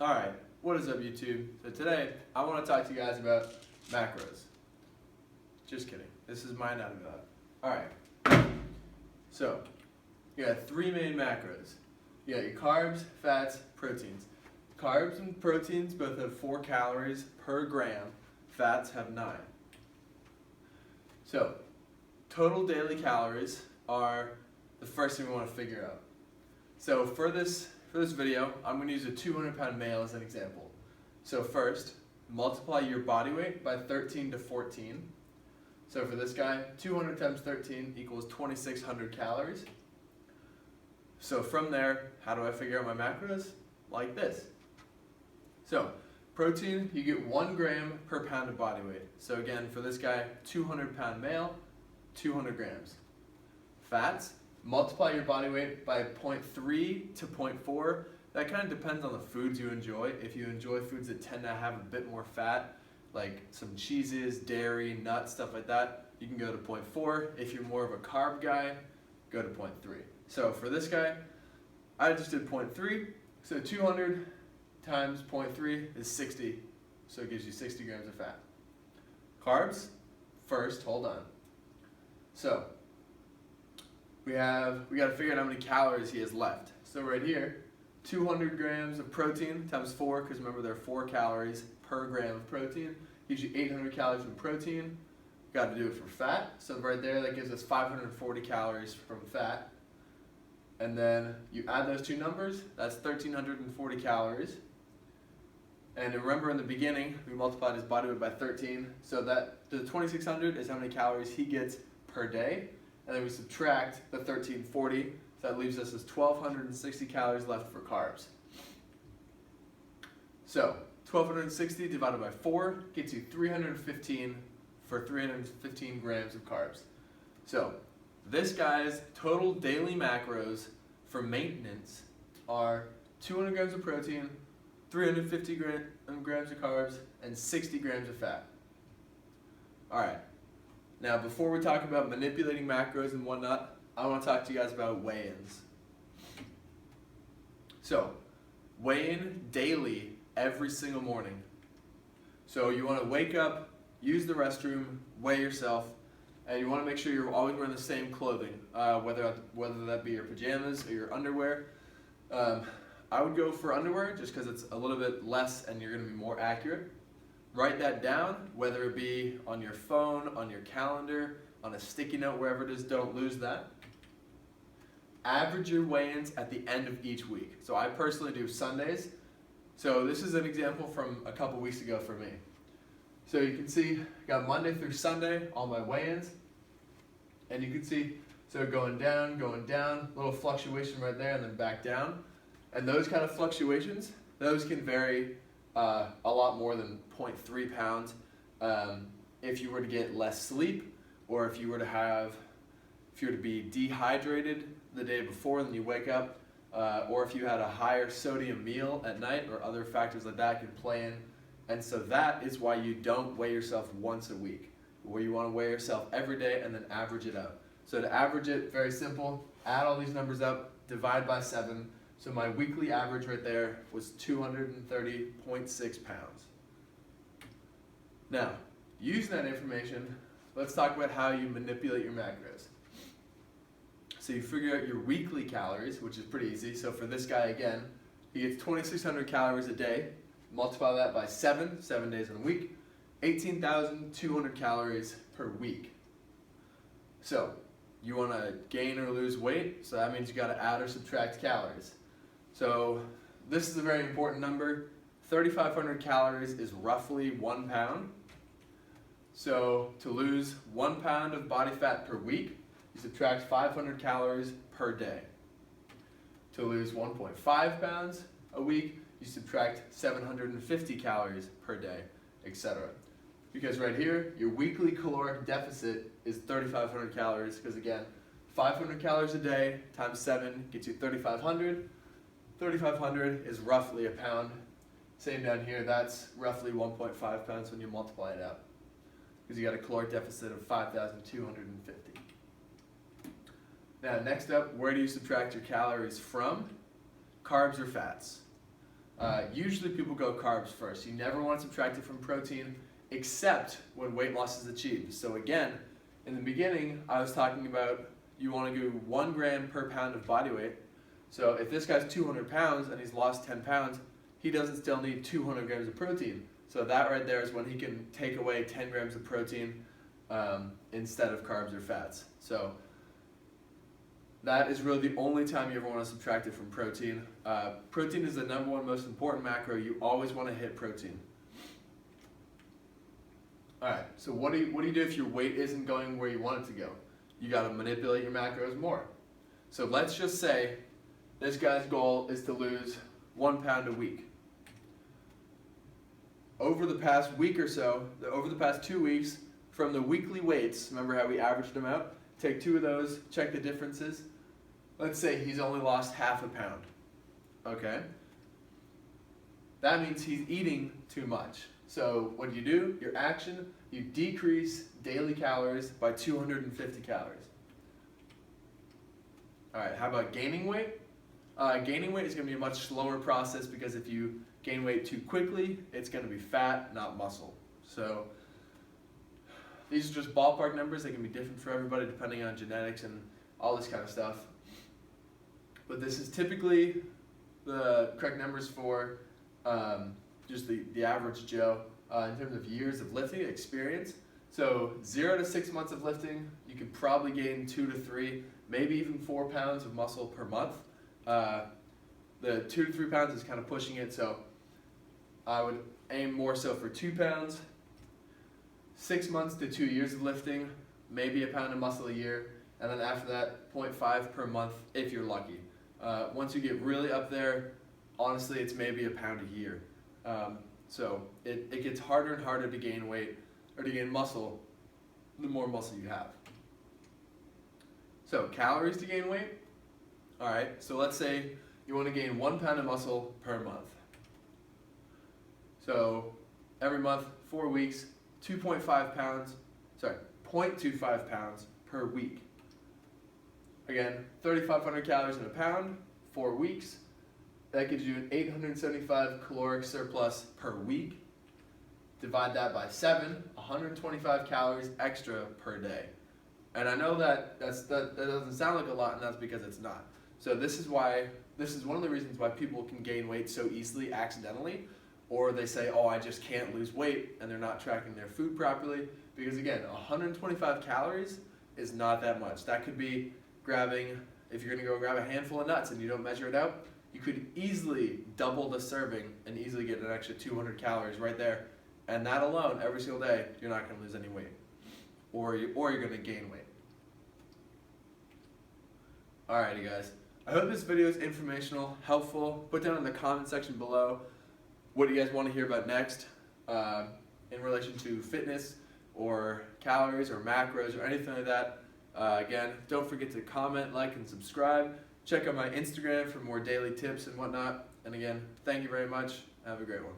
Alright, what is up YouTube? So today, I want to talk to you guys about macros. Just kidding. This is my anatomy lab. Alright, so you got three main macros. You got your carbs, fats, proteins. Carbs and proteins both have 4 calories per gram. Fats have 9. So, total daily calories are the first thing we want to figure out. So for this video, I'm going to use a 200-pound male as an example. So first, multiply your body weight by 13 to 14. So for this guy, 200 times 13 equals 2,600 calories. So from there, how do I figure out my macros? Like this. So protein, you get 1 gram per pound of body weight. So again, for this guy, 200-pound male, 200 grams. Fats, multiply your body weight by 0.3 to 0.4. That kind of depends on the foods you enjoy. If you enjoy foods that tend to have a bit more fat, like some cheeses, dairy, nuts, stuff like that, you can go to 0.4. If you're more of a carb guy, go to 0.3. So for this guy, I just did 0.3. So 200 times 0.3 is 60. So it gives you 60 grams of fat. Carbs, first, hold on. So we got to figure out how many calories he has left. So right here, 200 grams of protein times 4, because remember there are 4 calories per gram of protein, gives you 800 calories from protein. Got to do it for fat. So right there, that gives us 540 calories from fat. And then you add those two numbers, that's 1,340 calories. And remember in the beginning, we multiplied his body weight by 13. So that the 2,600 is how many calories he gets per day. And then we subtract the 1,340, so that leaves us as 1,260 calories left for carbs. So 1,260 divided by 4 gets you 315 for 315 grams of carbs. So this guy's total daily macros for maintenance are 200 grams of protein, 350 grams of carbs, and 60 grams of fat. Alright. Now, before we talk about manipulating macros and whatnot, I want to talk to you guys about weigh-ins. So, weigh in daily every single morning. So you want to wake up, use the restroom, weigh yourself, and you want to make sure you're always wearing the same clothing, whether that be your pajamas or your underwear. I would go for underwear just because it's a little bit less and you're going to be more accurate. Write that down, whether it be on your phone, on your calendar, on a sticky note, wherever it is, don't lose that. Average your weigh-ins at the end of each week. So I personally do Sundays. So this is an example from a couple weeks ago for me. So you can see, I got Monday through Sunday, all my weigh-ins. And you can see, so going down, little fluctuation right there, and then back down. And those kind of fluctuations, those can vary a lot more than 0.3 pounds if you were to get less sleep, or if you were to be dehydrated the day before and then you wake up, or if you had a higher sodium meal at night, or other factors like that could play in. And so that is why you don't weigh yourself once a week, where you want to weigh yourself every day and then average it out. So to average it, very simple, add all these numbers up, divide by 7. So my weekly average right there was 230.6 pounds. Now, using that information, let's talk about how you manipulate your macros. So you figure out your weekly calories, which is pretty easy. So for this guy again, he gets 2,600 calories a day. Multiply that by 7 days in a week, 18,200 calories per week. So you want to gain or lose weight, so that means you got to add or subtract calories. So this is a very important number. 3,500 calories is roughly 1 pound. So to lose 1 pound of body fat per week, you subtract 500 calories per day. To lose 1.5 pounds a week, you subtract 750 calories per day, etc. Because right here, your weekly caloric deficit is 3,500 calories, because again, 500 calories a day times 7 gets you 3,500. 3,500 is roughly a pound. Same down here, that's roughly 1.5 pounds when you multiply it out, because you got a caloric deficit of 5,250. Now next up, where do you subtract your calories from? Carbs or fats? Usually people go carbs first. You never want to subtract it from protein except when weight loss is achieved. So again, in the beginning, I was talking about you want to do 1 gram per pound of body weight. So if this guy's 200 pounds and he's lost 10 pounds, he doesn't still need 200 grams of protein. So that right there is when he can take away 10 grams of protein instead of carbs or fats. So that is really the only time you ever want to subtract it from protein. Protein is the #1 most important macro. You always want to hit protein. Alright, so what do you do if your weight isn't going where you want it to go? You got to manipulate your macros more. So let's just say this guy's goal is to lose 1 pound a week. Over the past week or so, over the past 2 weeks, from the weekly weights, remember how we averaged them out? Take 2 of those, check the differences. Let's say he's only lost half a pound. Okay? That means he's eating too much. So what do? Your action, you decrease daily calories by 250 calories. Alright, how about gaining weight? Gaining weight is going to be a much slower process because if you gain weight too quickly, it's going to be fat, not muscle. So these are just ballpark numbers. They can be different for everybody depending on genetics and all this kind of stuff. But this is typically the correct numbers for just the average Joe in terms of years of lifting experience. So 0 to 6 months of lifting, you could probably gain 2 to 3, maybe even 4 pounds of muscle per month. The 2 to 3 pounds is kind of pushing it, so I would aim more so for 2 pounds. 6 months to 2 years of lifting, maybe a pound of muscle a year, and then after that, 0.5 per month if you're lucky. Once you get really up there, honestly, it's maybe a pound a year. So it gets harder and harder to gain weight or to gain muscle the more muscle you have. So calories to gain weight. All right, so let's say you want to gain 1 pound of muscle per month. So every month, 4 weeks, 0.25 pounds per week. Again, 3,500 calories in a pound, 4 weeks. That gives you an 875 caloric surplus per week. Divide that by 7, 125 calories extra per day. And I know that doesn't sound like a lot, and that's because it's not. So this is one of the reasons why people can gain weight so easily accidentally, or they say, oh, I just can't lose weight, and they're not tracking their food properly. Because again, 125 calories is not that much. That could be grabbing, if you're gonna go grab a handful of nuts and you don't measure it out, you could easily double the serving and easily get an extra 200 calories right there. And that alone, every single day, you're not gonna lose any weight. Or you're gonna gain weight. Alrighty guys, I hope this video is informational, helpful. Put down in the comment section below what you guys want to hear about next in relation to fitness or calories or macros or anything like that. Again, don't forget to comment, like, and subscribe. Check out my Instagram for more daily tips and whatnot. And again, thank you very much. Have a great one.